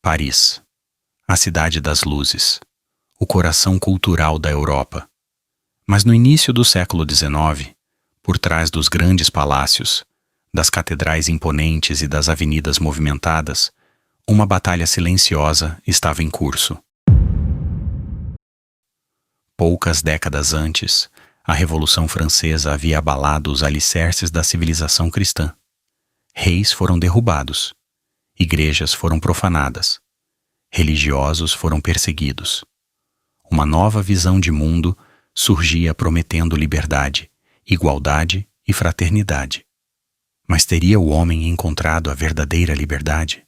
Paris, a cidade das luzes, o coração cultural da Europa. Mas no início do século XIX, por trás dos grandes palácios, das catedrais imponentes e das avenidas movimentadas, uma batalha silenciosa estava em curso. Poucas décadas antes, a Revolução Francesa havia abalado os alicerces da civilização cristã. Reis foram derrubados, igrejas foram profanadas, religiosos foram perseguidos. Uma nova visão de mundo surgia prometendo liberdade, igualdade e fraternidade. Mas teria o homem encontrado a verdadeira liberdade?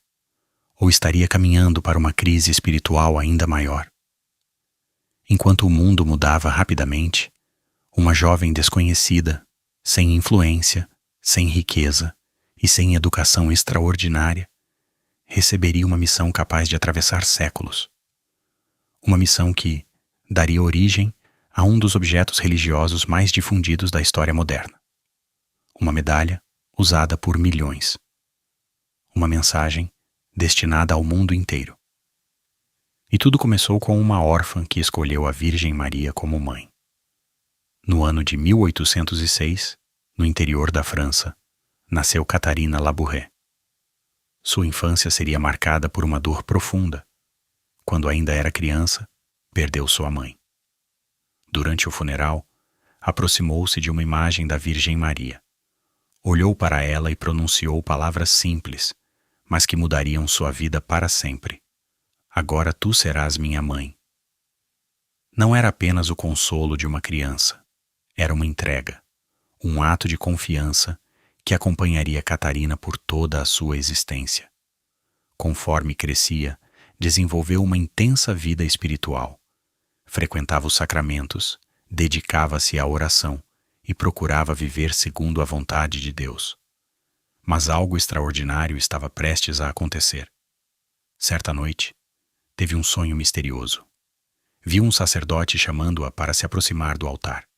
Ou estaria caminhando para uma crise espiritual ainda maior? Enquanto o mundo mudava rapidamente, uma jovem desconhecida, sem influência, sem riqueza e sem educação extraordinária, receberia uma missão capaz de atravessar séculos. Uma missão que daria origem a um dos objetos religiosos mais difundidos da história moderna. Uma medalha usada por milhões. Uma mensagem destinada ao mundo inteiro. E tudo começou com uma órfã que escolheu a Virgem Maria como mãe. No ano de 1806, no interior da França, nasceu Catharina Labouré. Sua infância seria marcada por uma dor profunda. Quando ainda era criança, perdeu sua mãe. Durante o funeral, aproximou-se de uma imagem da Virgem Maria. Olhou para ela e pronunciou palavras simples, mas que mudariam sua vida para sempre. Agora tu serás minha mãe. Não era apenas o consolo de uma criança. Era uma entrega, um ato de confiança que acompanharia Catarina por toda a sua existência. Conforme crescia, desenvolveu uma intensa vida espiritual. Frequentava os sacramentos, dedicava-se à oração e procurava viver segundo a vontade de Deus. Mas algo extraordinário estava prestes a acontecer. Certa noite, teve um sonho misterioso. Viu um sacerdote chamando-a para se aproximar do altar.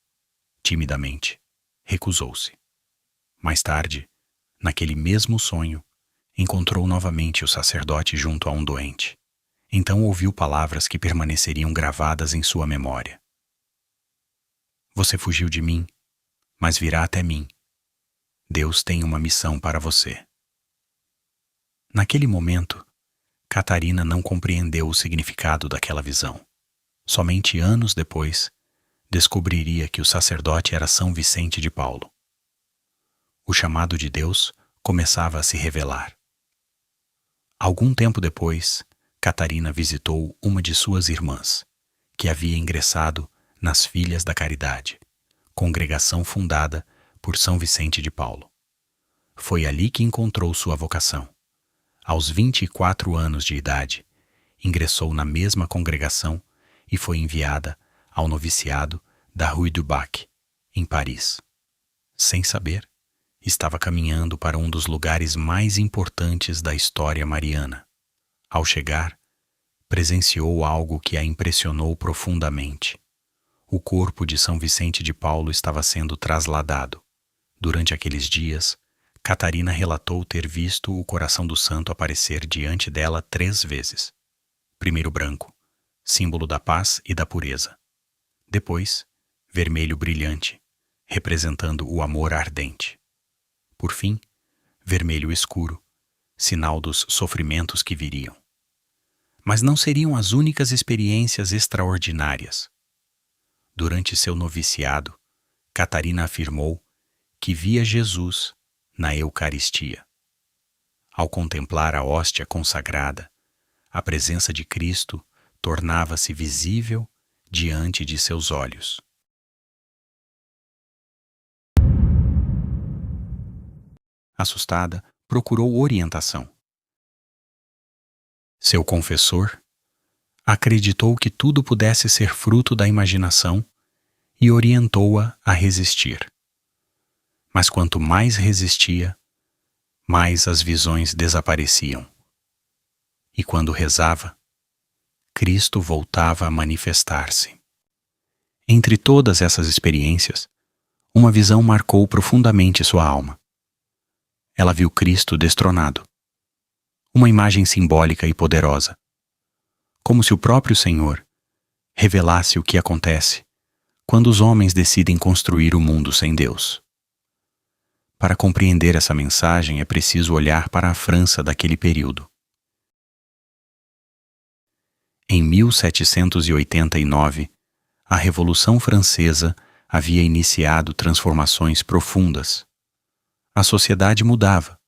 Timidamente, recusou-se. Mais tarde, naquele mesmo sonho, encontrou novamente o sacerdote junto a um doente. Então ouviu palavras que permaneceriam gravadas em sua memória. Você fugiu de mim, mas virá até mim. Deus tem uma missão para você. Naquele momento, Catarina não compreendeu o significado daquela visão. Somente anos depois, descobriria que o sacerdote era São Vicente de Paulo. O chamado de Deus começava a se revelar. Algum tempo depois, Catarina visitou uma de suas irmãs, que havia ingressado nas Filhas da Caridade, congregação fundada por São Vicente de Paulo. Foi ali que encontrou sua vocação. Aos 24 anos de idade, ingressou na mesma congregação e foi enviada ao noviciado da Rue du Bac, em Paris. Sem saber, estava caminhando para um dos lugares mais importantes da história mariana. Ao chegar, presenciou algo que a impressionou profundamente. O corpo de São Vicente de Paulo estava sendo trasladado. Durante aqueles dias, Catarina relatou ter visto o coração do santo aparecer diante dela 3 vezes. Primeiro branco, símbolo da paz e da pureza. Depois, vermelho brilhante, representando o amor ardente. Por fim, vermelho escuro, sinal dos sofrimentos que viriam. Mas não seriam as únicas experiências extraordinárias. Durante seu noviciado, Catarina afirmou que via Jesus na Eucaristia. Ao contemplar a hóstia consagrada, a presença de Cristo tornava-se visível diante de seus olhos. Assustada, procurou orientação. Seu confessor acreditou que tudo pudesse ser fruto da imaginação e orientou-a a resistir. Mas quanto mais resistia, mais as visões desapareciam. E quando rezava, Cristo voltava a manifestar-se. Entre todas essas experiências, uma visão marcou profundamente sua alma. Ela viu Cristo destronado. uma imagem simbólica e poderosa, como se o próprio Senhor revelasse o que acontece quando os homens decidem construir o mundo sem Deus. Para compreender essa mensagem é preciso olhar para a França daquele período. Em 1789, a Revolução Francesa havia iniciado transformações profundas. A sociedade mudava.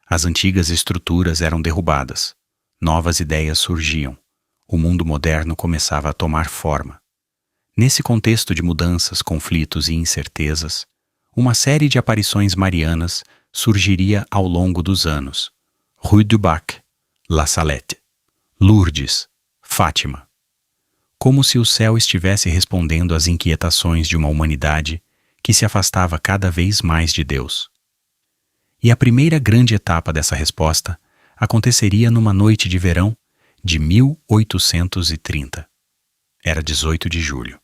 As antigas estruturas eram derrubadas. Novas ideias surgiam. O mundo moderno começava a tomar forma. Nesse contexto de mudanças, conflitos e incertezas, uma série de aparições marianas surgiria ao longo dos anos. Rue du Bac, La Salette, Lourdes, Fátima. Como se o céu estivesse respondendo às inquietações de uma humanidade que se afastava cada vez mais de Deus. E a primeira grande etapa dessa resposta aconteceria numa noite de verão de 1830. Era 18 de julho.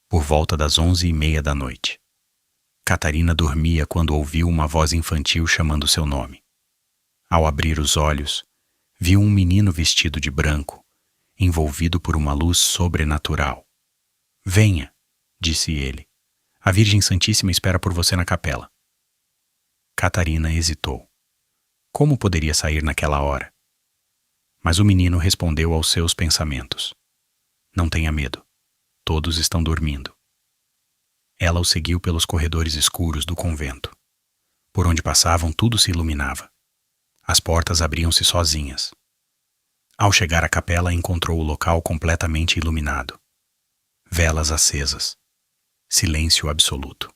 Por volta das 11h30 da noite. Catarina dormia quando ouviu uma voz infantil chamando seu nome. Ao abrir os olhos, viu um menino vestido de branco, envolvido por uma luz sobrenatural. "Venha", disse ele. "A Virgem Santíssima espera por você na capela." Catarina hesitou. Como poderia sair naquela hora? Mas o menino respondeu aos seus pensamentos. "Não tenha medo. Todos estão dormindo." Ela o seguiu pelos corredores escuros do convento. Por onde passavam, tudo se iluminava. As portas abriam-se sozinhas. Ao chegar à capela, encontrou o local completamente iluminado. Velas acesas. Silêncio absoluto.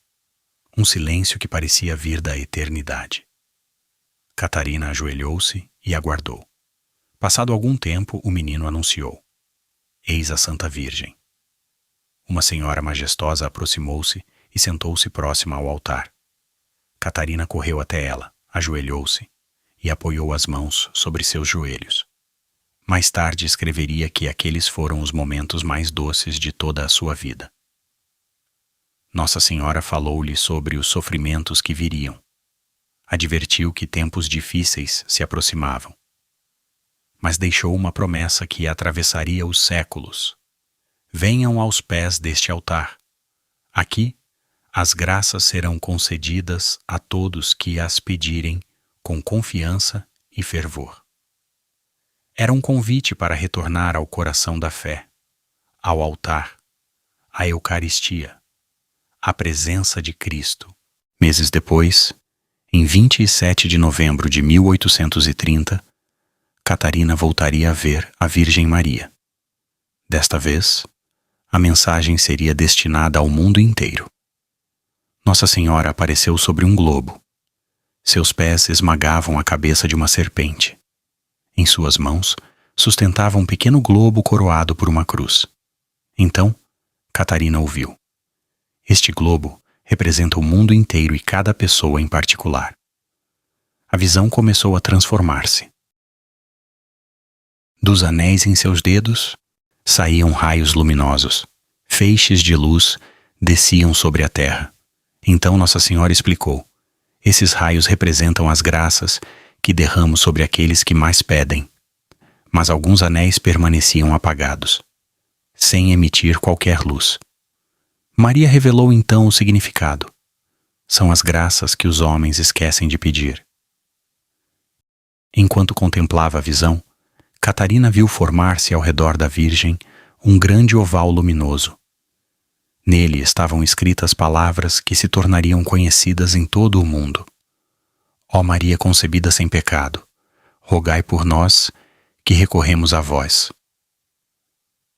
Um silêncio que parecia vir da eternidade. Catarina ajoelhou-se e aguardou. Passado algum tempo, o menino anunciou: "Eis a Santa Virgem." Uma senhora majestosa aproximou-se e sentou-se próxima ao altar. Catarina correu até ela, ajoelhou-se e apoiou as mãos sobre seus joelhos. Mais tarde escreveria que aqueles foram os momentos mais doces de toda a sua vida. Nossa Senhora falou-lhe sobre os sofrimentos que viriam. Advertiu que tempos difíceis se aproximavam. Mas deixou uma promessa que atravessaria os séculos. "Venham aos pés deste altar. Aqui, as graças serão concedidas a todos que as pedirem com confiança e fervor." Era um convite para retornar ao coração da fé, ao altar, à Eucaristia, à presença de Cristo. Meses depois, em 27 de novembro de 1830, Catarina voltaria a ver a Virgem Maria. Desta vez, a mensagem seria destinada ao mundo inteiro. Nossa Senhora apareceu sobre um globo. Seus pés esmagavam a cabeça de uma serpente. Em suas mãos, sustentava um pequeno globo coroado por uma cruz. Então, Catarina ouviu: "Este globo representa o mundo inteiro e cada pessoa em particular." A visão começou a transformar-se. Dos anéis em seus dedos, saíam raios luminosos. Feixes de luz desciam sobre a terra. Então Nossa Senhora explicou: "Esses raios representam as graças que derramo sobre aqueles que mais pedem." Mas alguns anéis permaneciam apagados, sem emitir qualquer luz. Maria revelou então o significado. São as graças que os homens esquecem de pedir. Enquanto contemplava a visão, Catarina viu formar-se ao redor da Virgem um grande oval luminoso. Nele estavam escritas palavras que se tornariam conhecidas em todo o mundo. "Ó Maria concebida sem pecado, rogai por nós que recorremos a vós."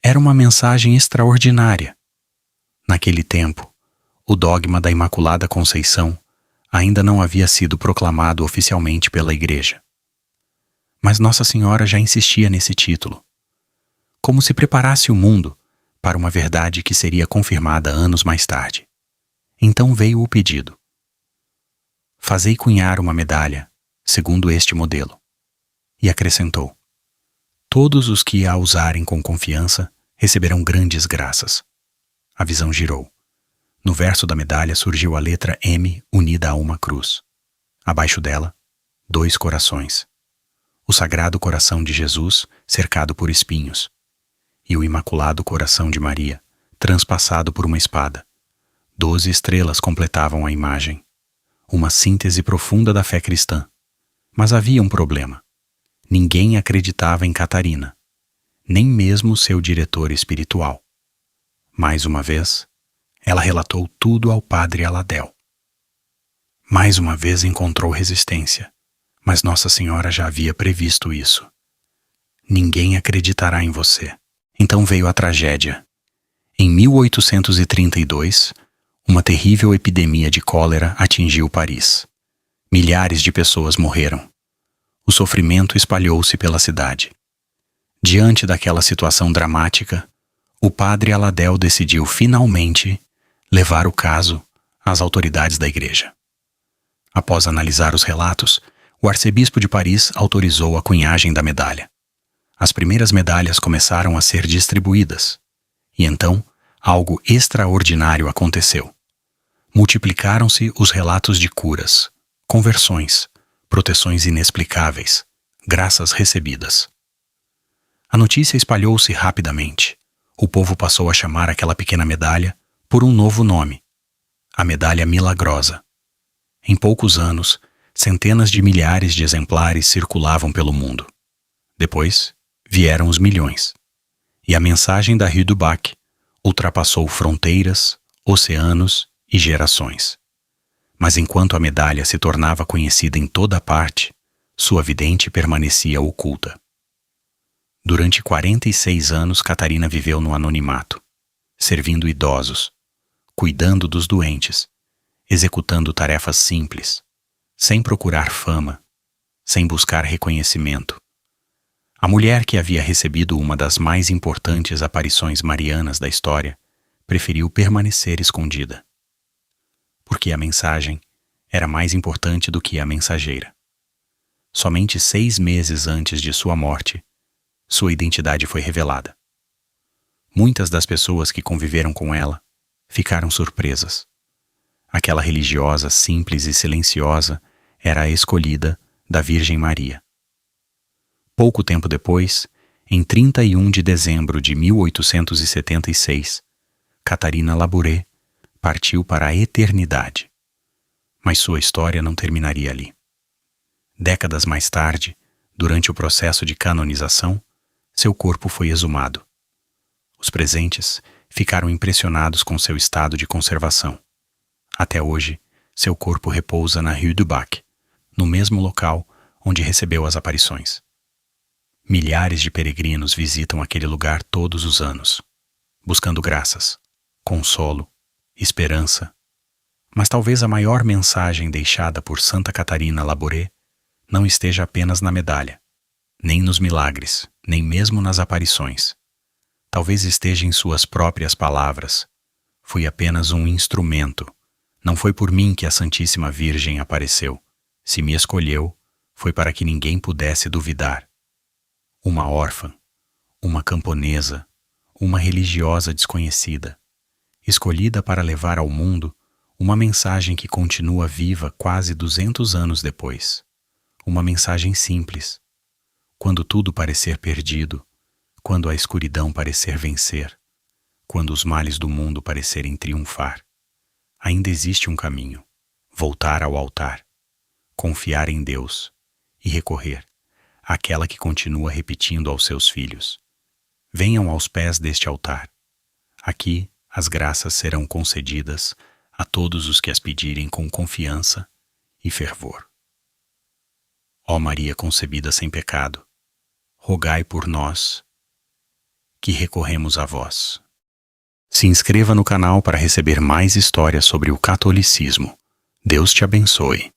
Era uma mensagem extraordinária. Naquele tempo, o dogma da Imaculada Conceição ainda não havia sido proclamado oficialmente pela Igreja. Mas Nossa Senhora já insistia nesse título, como se preparasse o mundo para uma verdade que seria confirmada anos mais tarde. Então veio o pedido: "Fazei cunhar uma medalha, segundo este modelo." E acrescentou: "Todos os que a usarem com confiança receberão grandes graças." A visão girou. No verso da medalha surgiu a letra M unida a uma cruz. Abaixo dela, 2 corações. o Sagrado Coração de Jesus, cercado por espinhos, e o Imaculado Coração de Maria, transpassado por uma espada. 12 estrelas completavam a imagem, uma síntese profunda da fé cristã. Mas havia um problema. Ninguém acreditava em Catarina, nem mesmo seu diretor espiritual. Mais uma vez, ela relatou tudo ao padre Aladel. Mais uma vez encontrou resistência, mas Nossa Senhora já havia previsto isso. Ninguém acreditará em você. Então veio a tragédia. Em 1832, uma terrível epidemia de cólera atingiu Paris. Milhares de pessoas morreram. O sofrimento espalhou-se pela cidade. Diante daquela situação dramática, o padre Aladel decidiu finalmente levar o caso às autoridades da igreja. Após analisar os relatos, o arcebispo de Paris autorizou a cunhagem da medalha. As primeiras medalhas começaram a ser distribuídas. E então, algo extraordinário aconteceu. Multiplicaram-se os relatos de curas, conversões, proteções inexplicáveis, graças recebidas. A notícia espalhou-se rapidamente. O povo passou a chamar aquela pequena medalha por um novo nome: a Medalha Milagrosa. Em poucos anos, centenas de milhares de exemplares circulavam pelo mundo. Depois, vieram os milhões. E a mensagem da Rue du Bac ultrapassou fronteiras, oceanos e gerações. Mas enquanto a medalha se tornava conhecida em toda parte, sua vidente permanecia oculta. Durante 46 anos, Catarina viveu no anonimato, servindo idosos, cuidando dos doentes, executando tarefas simples, sem procurar fama, sem buscar reconhecimento. A mulher que havia recebido uma das mais importantes aparições marianas da história preferiu permanecer escondida. Porque a mensagem era mais importante do que a mensageira. Somente 6 meses antes de sua morte, sua identidade foi revelada. Muitas das pessoas que conviveram com ela ficaram surpresas. Aquela religiosa simples e silenciosa era a escolhida da Virgem Maria. Pouco tempo depois, em 31 de dezembro de 1876, Catarina Labouré partiu para a eternidade. Mas sua história não terminaria ali. Décadas mais tarde, durante o processo de canonização, seu corpo foi exumado. Os presentes ficaram impressionados com seu estado de conservação. Até hoje, seu corpo repousa na Rue du Bac, no mesmo local onde recebeu as aparições. Milhares de peregrinos visitam aquele lugar todos os anos, buscando graças, consolo, esperança. Mas talvez a maior mensagem deixada por Santa Catarina Labouré não esteja apenas na medalha, nem nos milagres, nem mesmo nas aparições. Talvez esteja em suas próprias palavras: fui apenas um instrumento. Não foi por mim que a Santíssima Virgem apareceu. Se me escolheu, foi para que ninguém pudesse duvidar. Uma órfã, uma camponesa, uma religiosa desconhecida, escolhida para levar ao mundo uma mensagem que continua viva quase 200 anos depois. Uma mensagem simples. Quando tudo parecer perdido, quando a escuridão parecer vencer, quando os males do mundo parecerem triunfar, ainda existe um caminho: voltar ao altar, confiar em Deus e recorrer àquela que continua repetindo aos seus filhos: venham aos pés deste altar. Aqui as graças serão concedidas a todos os que as pedirem com confiança e fervor. Ó Maria concebida sem pecado, rogai por nós que recorremos a vós. Se inscreva no canal para receber mais histórias sobre o catolicismo. Deus te abençoe.